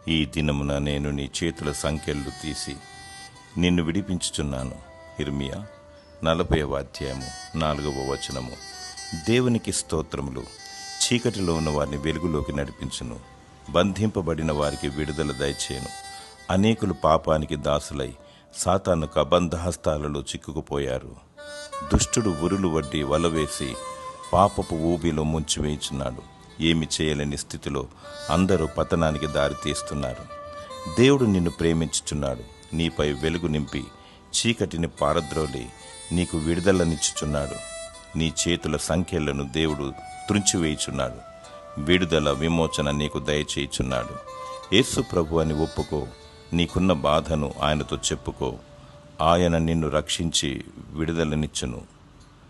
ఈ దినమున నేను నీ చేతుల సంకెళ్ళు తీసి నిన్ను విడిపించుచున్నాను. ఇర్మియా 40వ అధ్యాయము 4వ వచనము. దేవునికి స్తోత్రములు. చీకటిలో ఉన్న వారిని వెలుగులోకి నడిపించును, బంధింపబడిన వారికి విడుదల దయచేయను. అనేకులు పాపానికి దాసులై సాతాను కబంధహస్తాలలో చిక్కుకుపోయారు. దుష్టుడు ఉరులు వడ్డి వలవేసి పాపపు ఊబిలో ముంచివేయుచున్నాడు. ఏమి చేయలేని స్థితిలో అందరూ పతనానికి దారి తీస్తున్నారు. దేవుడు నిన్ను ప్రేమించుచున్నాడు. నీపై వెలుగు నింపి చీకటిని పారద్రోలి నీకు విడుదలనిచ్చుచున్నాడు. నీ చేతుల సంఖ్యలను దేవుడు త్రుంచివేయుచున్నాడు. విడుదల విమోచన నీకు దయచేయుచున్నాడు. యేసు ప్రభు అని ఒప్పుకో. నీకున్న బాధను ఆయనతో చెప్పుకో. ఆయన నిన్ను రక్షించి విడుదలనిచ్చును.